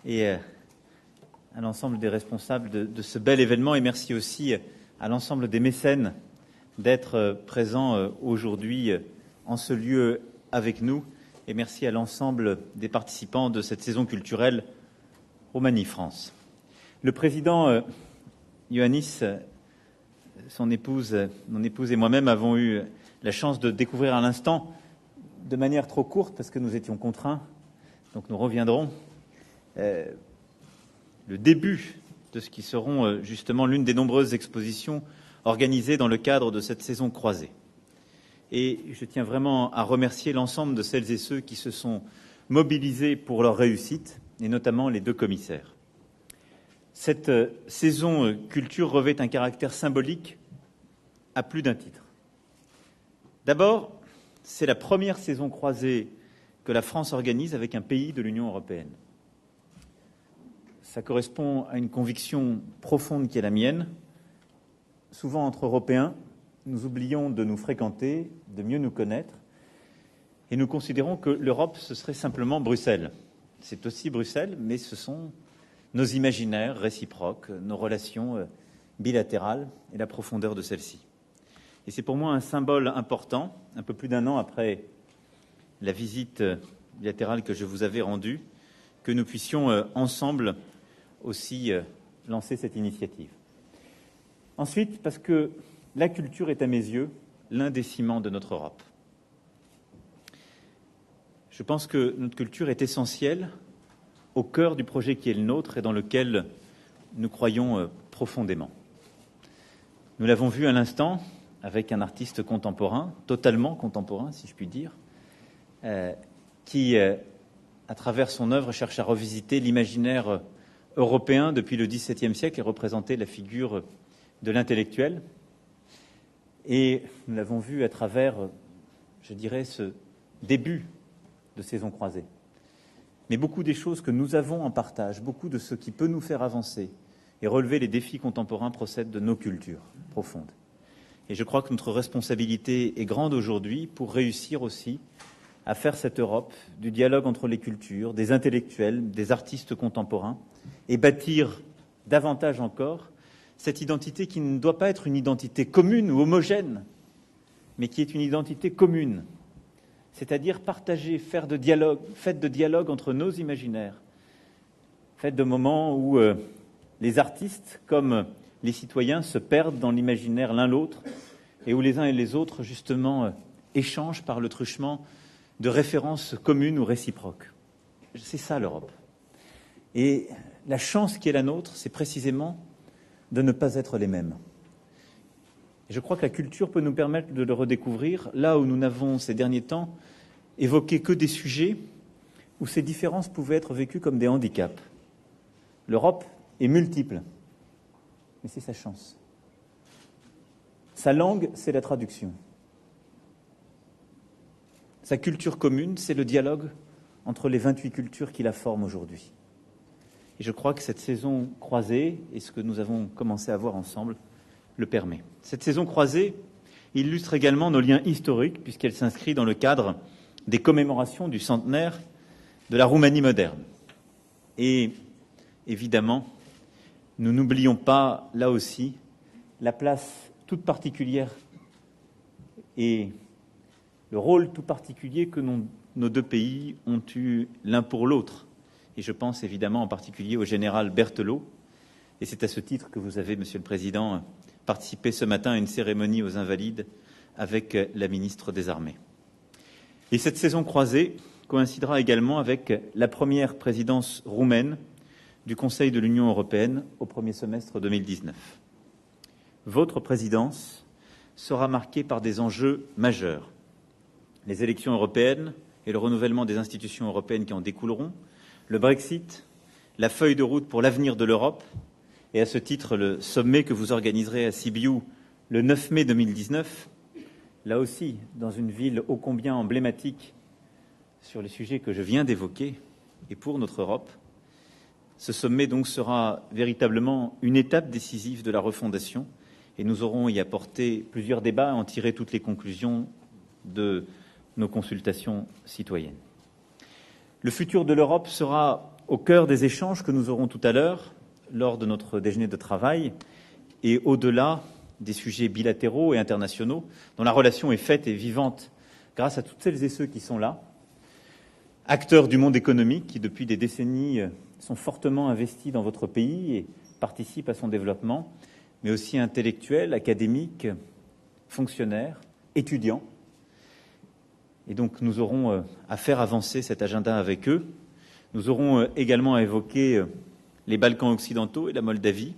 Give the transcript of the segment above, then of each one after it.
et à l'ensemble des responsables de ce bel événement, et merci aussi à l'ensemble des mécènes d'être présents aujourd'hui en ce lieu avec nous, et merci à l'ensemble des participants de cette saison culturelle Roumanie-France. Le président Ioannis, son épouse, mon épouse et moi-même avons eu la chance de découvrir à l'instant, de manière trop courte parce que nous étions contraints, donc nous reviendrons, le début de ce qui seront justement l'une des nombreuses expositions organisées dans le cadre de cette saison croisée. Et je tiens vraiment à remercier l'ensemble de celles et ceux qui se sont mobilisés pour leur réussite, et notamment les deux commissaires. Cette saison culture revêt un caractère symbolique à plus d'un titre. D'abord, c'est la première saison croisée que la France organise avec un pays de l'Union européenne. Ça correspond à une conviction profonde qui est la mienne. Souvent, entre Européens, nous oublions de nous fréquenter, de mieux nous connaître, et nous considérons que l'Europe, ce serait simplement Bruxelles. C'est aussi Bruxelles, mais ce sont nos imaginaires réciproques, nos relations bilatérales et la profondeur de celles-ci. Et c'est pour moi un symbole important, un peu plus d'un an après la visite bilatérale que je vous avais rendue, que nous puissions ensemble aussi lancer cette initiative. Ensuite, parce que la culture est à mes yeux l'un des ciments de notre Europe. Je pense que notre culture est essentielle au cœur du projet qui est le nôtre et dans lequel nous croyons profondément. Nous l'avons vu à l'instant avec un artiste contemporain, totalement contemporain, si je puis dire, qui, à travers son œuvre, cherche à revisiter l'imaginaire européen depuis le XVIIe siècle et représenter la figure de l'intellectuel. Et nous l'avons vu à travers, je dirais, ce début de saison croisée. Mais beaucoup des choses que nous avons en partage, beaucoup de ce qui peut nous faire avancer et relever les défis contemporains procèdent de nos cultures profondes. Et je crois que notre responsabilité est grande aujourd'hui pour réussir aussi à faire cette Europe du dialogue entre les cultures, des intellectuels, des artistes contemporains, et bâtir davantage encore cette identité qui ne doit pas être une identité commune ou homogène, mais qui est une identité commune, c'est-à-dire partager, faire de dialogue entre nos imaginaires, faites de moments où les artistes, comme les citoyens, se perdent dans l'imaginaire l'un l'autre, et où les uns et les autres, justement, échangent par le truchement de références communes ou réciproques. C'est ça l'Europe. Et la chance qui est la nôtre, c'est précisément de ne pas être les mêmes. Et je crois que la culture peut nous permettre de le redécouvrir, là où nous n'avons, ces derniers temps, évoqué que des sujets où ces différences pouvaient être vécues comme des handicaps. L'Europe est multiple, mais c'est sa chance. Sa langue, c'est la traduction. Sa culture commune, c'est le dialogue entre les 28 cultures qui la forment aujourd'hui. Et je crois que cette saison croisée, et ce que nous avons commencé à voir ensemble, le permet. Cette saison croisée illustre également nos liens historiques, puisqu'elle s'inscrit dans le cadre des commémorations du centenaire de la Roumanie moderne. Et évidemment, nous n'oublions pas, là aussi, la place toute particulière et le rôle tout particulier que nos deux pays ont eu l'un pour l'autre. Et je pense évidemment en particulier au général Berthelot. Et c'est à ce titre que vous avez, Monsieur le Président, participé ce matin à une cérémonie aux Invalides avec la ministre des Armées. Et cette saison croisée coïncidera également avec la première présidence roumaine du Conseil de l'Union européenne au premier semestre 2019. Votre présidence sera marquée par des enjeux majeurs. Les élections européennes et le renouvellement des institutions européennes qui en découleront, le Brexit, la feuille de route pour l'avenir de l'Europe, et à ce titre le sommet que vous organiserez à Sibiu le 9 mai 2019, là aussi dans une ville ô combien emblématique sur les sujets que je viens d'évoquer et pour notre Europe. Ce sommet donc sera véritablement une étape décisive de la refondation et nous aurons y apporté plusieurs débats et en tirer toutes les conclusions de nos consultations citoyennes. Le futur de l'Europe sera Au cœur des échanges que nous aurons tout à l'heure, lors de notre déjeuner de travail, et au-delà des sujets bilatéraux et internationaux, dont la relation est faite et vivante grâce à toutes celles et ceux qui sont là, acteurs du monde économique qui, depuis des décennies, sont fortement investis dans votre pays et participent à son développement, mais aussi intellectuels, académiques, fonctionnaires, étudiants. Et donc nous aurons à faire avancer cet agenda avec eux. Nous aurons également à évoquer les Balkans occidentaux et la Moldavie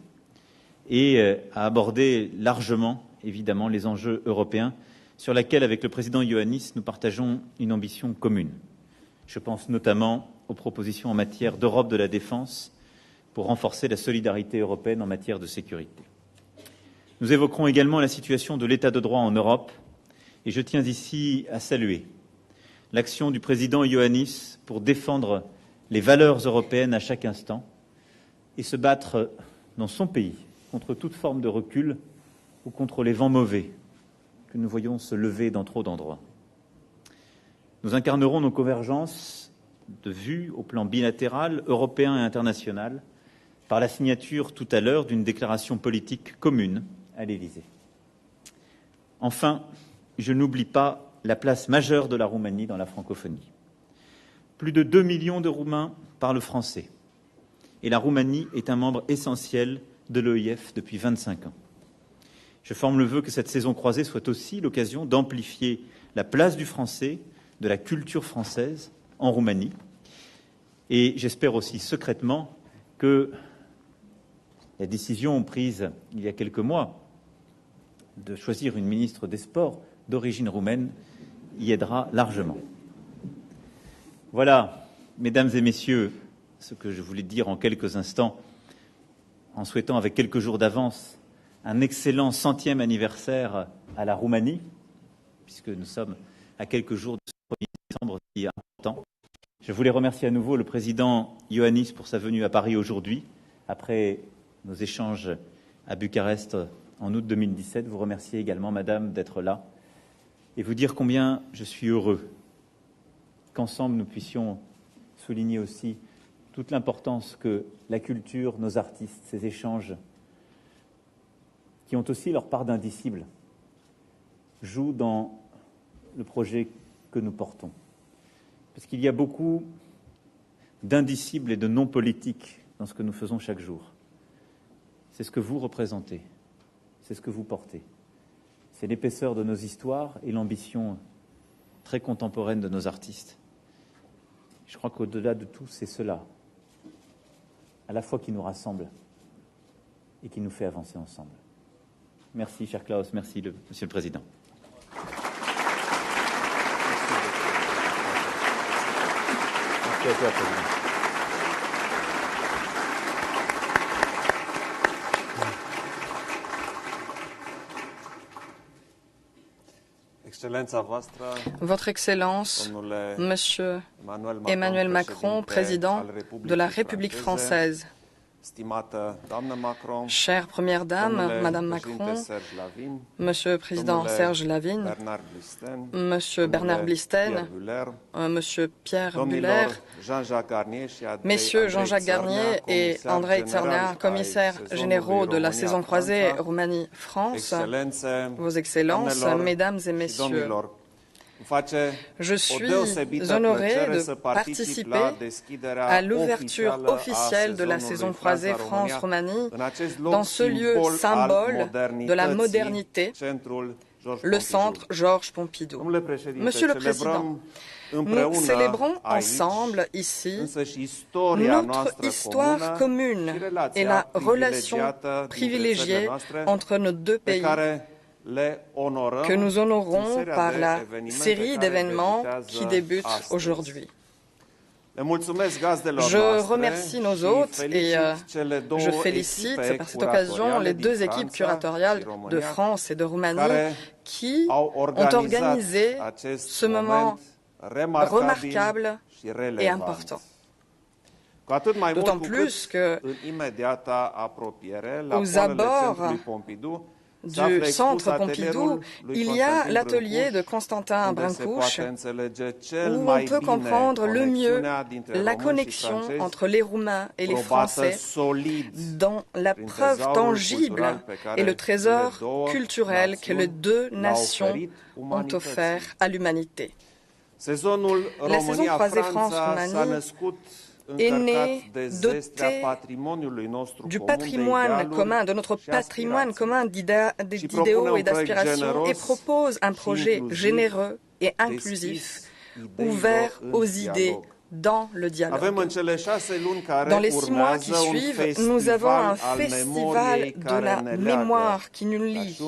et à aborder largement, évidemment, les enjeux européens sur lesquels, avec le président Iohannis, nous partageons une ambition commune. Je pense notamment aux propositions en matière d'Europe de la défense pour renforcer la solidarité européenne en matière de sécurité. Nous évoquerons également la situation de l'état de droit en Europe et je tiens ici à saluer l'action du président Iohannis pour défendre les valeurs européennes à chaque instant et se battre dans son pays contre toute forme de recul ou contre les vents mauvais que nous voyons se lever dans trop d'endroits. Nous incarnerons nos convergences de vues au plan bilatéral, européen et international par la signature tout à l'heure d'une déclaration politique commune à l'Élysée. Enfin, je n'oublie pas la place majeure de la Roumanie dans la francophonie. Plus de 2 millions de Roumains parlent français et la Roumanie est un membre essentiel de l'OIF depuis 25 ans. Je forme le vœu que cette saison croisée soit aussi l'occasion d'amplifier la place du français, de la culture française en Roumanie. Et j'espère aussi secrètement que la décision prise il y a quelques mois de choisir une ministre des Sports d'origine roumaine y aidera largement. Voilà, mesdames et messieurs, ce que je voulais dire en quelques instants, en souhaitant avec quelques jours d'avance un excellent 100e anniversaire à la Roumanie, puisque nous sommes à quelques jours de ce 1er décembre si important. Je voulais remercier à nouveau le président Iohannis pour sa venue à Paris aujourd'hui, après nos échanges à Bucarest en août 2017. Vous remercier également, madame, d'être là et vous dire combien je suis heureux qu'ensemble nous puissions souligner aussi toute l'importance que la culture, nos artistes, ces échanges, qui ont aussi leur part d'indicible, jouent dans le projet que nous portons. Parce qu'il y a beaucoup d'indicibles et de non politiques dans ce que nous faisons chaque jour. C'est ce que vous représentez, c'est ce que vous portez. C'est l'épaisseur de nos histoires et l'ambition très contemporaine de nos artistes. Je crois qu'au-delà de tout, c'est cela, à la fois qui nous rassemble et qui nous fait avancer ensemble. Merci, cher Klaus. Merci, Monsieur le Président. Merci à toi, Président. Votre Excellence, Monsieur Emmanuel Macron, président de la République française, chère Première Dame, Madame Macron, Monsieur le Président Serge Lavine, Monsieur Bernard Blissen, Monsieur Pierre Buller, Messieurs Jean-Jacques Garnier et Andrei Tsarna, commissaires généraux de la saison croisée Roumanie-France, Vos Excellences, Mesdames et Messieurs, je suis honoré de participer à l'ouverture officielle de la saison croisée France-Roumanie dans ce lieu symbole de la modernité, le centre Georges Pompidou. Monsieur le Président, nous célébrons ensemble ici notre histoire commune et la relation privilégiée entre nos deux pays, que nous honorons par la série d'événements qui débute aujourd'hui. Je remercie nos hôtes et je félicite par cette occasion les deux équipes curatoriales de France et de Roumanie qui ont organisé ce moment remarquable et important. D'autant plus que, aux abords du Centre Pompidou, il y a l'atelier de Constantin Brâncuș, où on peut comprendre le mieux la connexion entre les Roumains et les Français dans la preuve tangible et le trésor culturel que les deux nations ont offert à l'humanité. La saison croisée France-Roumanie est née dotée du patrimoine commun, de notre patrimoine commun d'idéaux et d'aspirations, et propose un projet généreux et inclusif, ouvert aux idées dans le dialogue. Dans les 6 mois qui suivent, nous avons un festival de la mémoire qui nous lie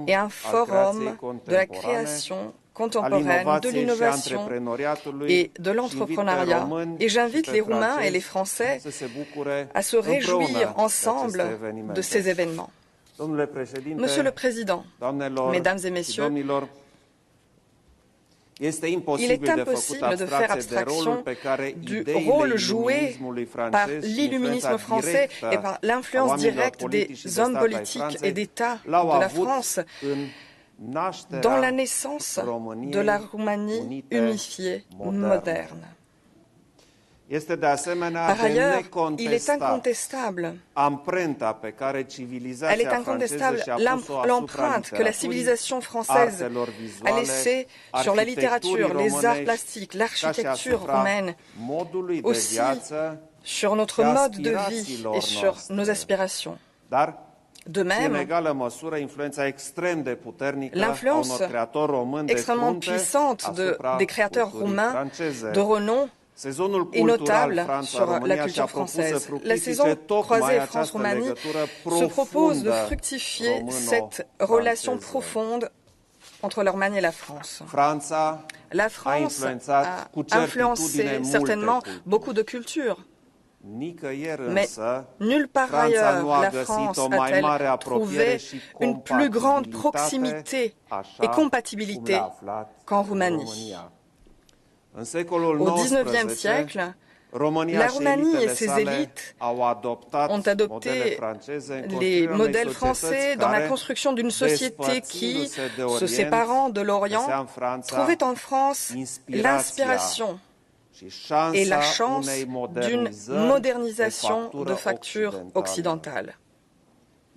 et un forum de la création contemporaine, de l'innovation et de l'entrepreneuriat. Et j'invite les Roumains et les Français à se réjouir ensemble de ces événements. Monsieur le Président, Mesdames et Messieurs, il est impossible de faire abstraction du rôle joué par l'illuminisme français et par l'influence directe des hommes politiques et d'État de la France dans la naissance de la Roumanie unifiée moderne. Par ailleurs, il est incontestable, l'empreinte que la civilisation française a laissée sur la littérature, les arts plastiques, l'architecture roumaine, aussi sur notre mode de vie et sur nos aspirations. De même, l'influence extrêmement puissante des créateurs roumains de renom est notable sur la culture française. La saison croisée France-Roumanie se propose de fructifier cette relation profonde entre la Roumanie et la France. La France a influencé certainement beaucoup de cultures. Mais nulle part ailleurs la France a-t-elle trouvé une plus grande proximité et compatibilité qu'en Roumanie. Au XIXe siècle, la Roumanie et ses élites ont adopté les modèles français dans la construction d'une société qui, se séparant de l'Orient, trouvait en France l'inspiration et la chance d'une modernisation de facture occidentale.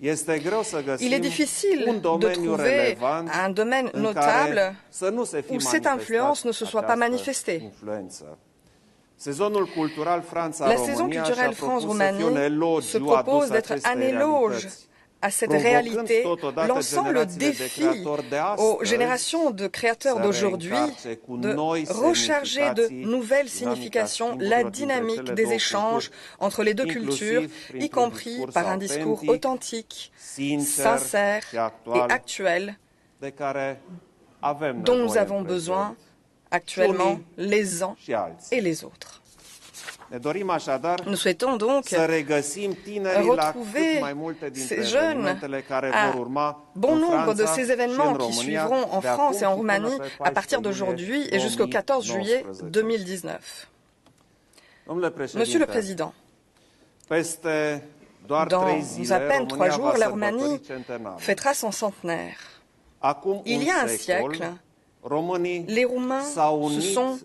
Il est difficile de trouver un domaine notable où cette influence ne se soit pas manifestée. La saison culturelle France-Roumanie se propose d'être un éloge à cette réalité, lançant le défi aux générations de créateurs d'aujourd'hui de recharger de nouvelles significations la dynamique des échanges entre les deux cultures, y compris par un discours authentique, sincère et actuel, dont nous avons besoin actuellement les uns et les autres. Nous souhaitons donc retrouver ces jeunes à bon nombre de ces événements qui suivront en France et en Roumanie à partir d'aujourd'hui et jusqu'au 14 juillet 2019. Monsieur le Président, dans à peine 3 jours, la Roumanie fêtera son centenaire. Il y a un siècle, les Roumains se sont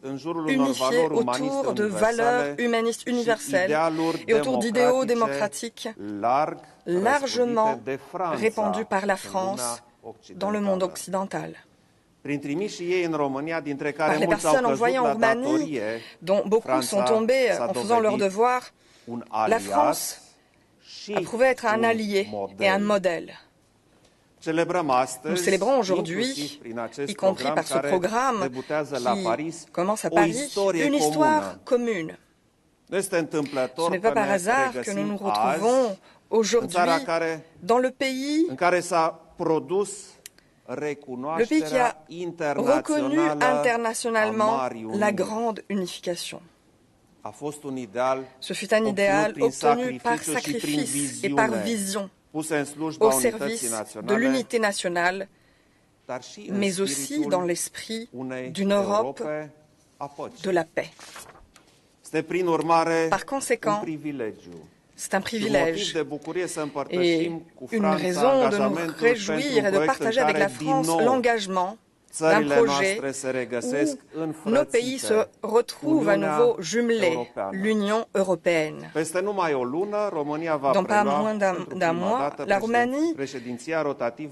unifiés autour de valeurs humanistes universelles et autour d'idéaux démocratiques largement répandus par la France dans le monde occidental. Par les personnes envoyées en Roumanie, dont beaucoup sont tombés en faisant leur devoir, la France a prouvé être un allié et un modèle. Nous célébrons aujourd'hui, y compris par ce programme qui commence à Paris, une histoire commune. Ce n'est pas par hasard que nous nous retrouvons aujourd'hui dans le pays qui a reconnu internationalement la grande unification. Ce fut un idéal obtenu par sacrifice et par vision, au service de l'unité nationale, mais aussi dans l'esprit d'une Europe de la paix. Par conséquent, C'est un privilège et une raison de nous réjouir et de partager avec la France l'engagement d'un projet où nos pays se retrouvent à nouveau jumelés, l'Union européenne. Dans pas moins d'un mois, la Roumanie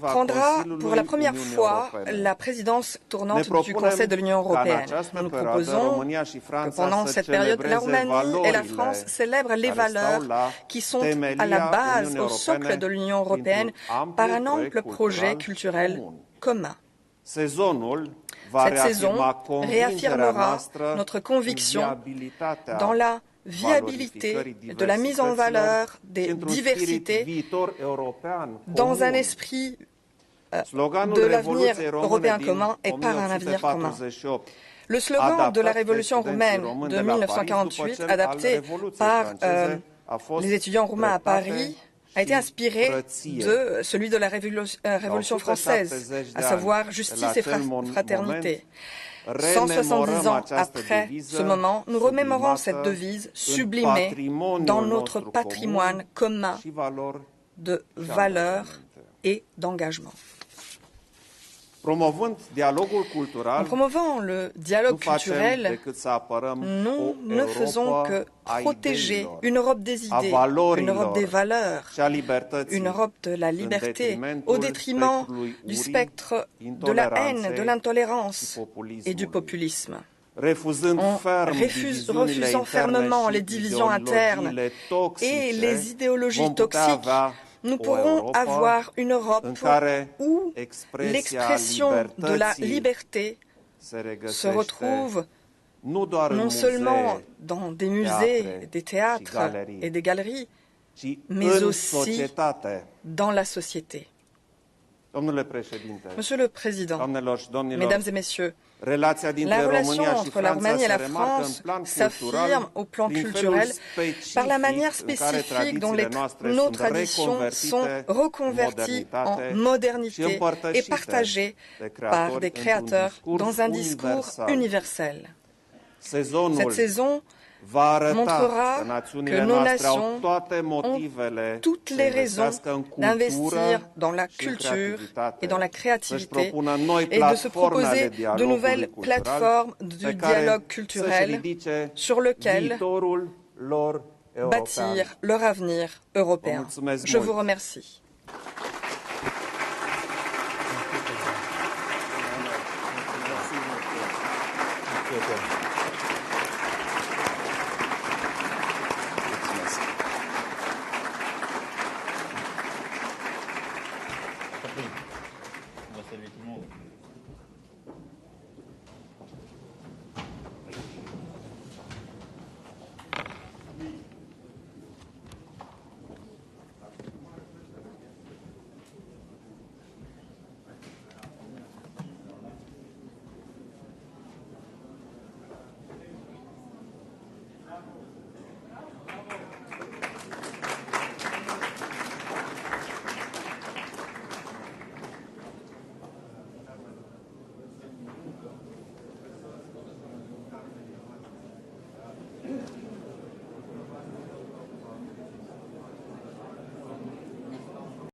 prendra pour la première fois la présidence tournante du Conseil de l'Union européenne. Nous proposons que pendant cette période, la Roumanie et la France célèbrent les valeurs qui sont à la base, au socle de l'Union européenne, par un ample projet culturel commun. Cette saison réaffirmera notre conviction dans la viabilité de la mise en valeur des diversités dans un esprit de l'avenir européen commun et par un avenir commun. Le slogan de la Révolution roumaine de 1948, adapté par les étudiants roumains à Paris, a été inspiré de celui de la Révolution française, à savoir justice et fraternité. 170 ans après ce moment, nous remémorons cette devise sublimée dans notre patrimoine commun de valeurs et d'engagement. En promouvant le dialogue culturel, nous ne faisons que protéger une Europe des idées, une Europe des valeurs, une Europe de la liberté, au détriment du spectre de la haine, de l'intolérance et du populisme. En refusant fermement les divisions internes et les idéologies toxiques, nous pourrons avoir une Europe où l'expression de la liberté se retrouve non seulement dans des musées, des théâtres et des galeries, mais aussi dans la société. Monsieur le Président, Mesdames et Messieurs, la relation entre la Roumanie et la France s'affirme au plan culturel par la manière spécifique dont nos traditions sont reconverties en modernité et partagées par des créateurs dans un discours universel. Cette saison montrera que nos nations ont toutes les raisons d'investir dans la culture et dans la créativité et de se proposer de nouvelles plateformes du dialogue culturel sur lequel bâtir leur avenir européen. Je vous remercie.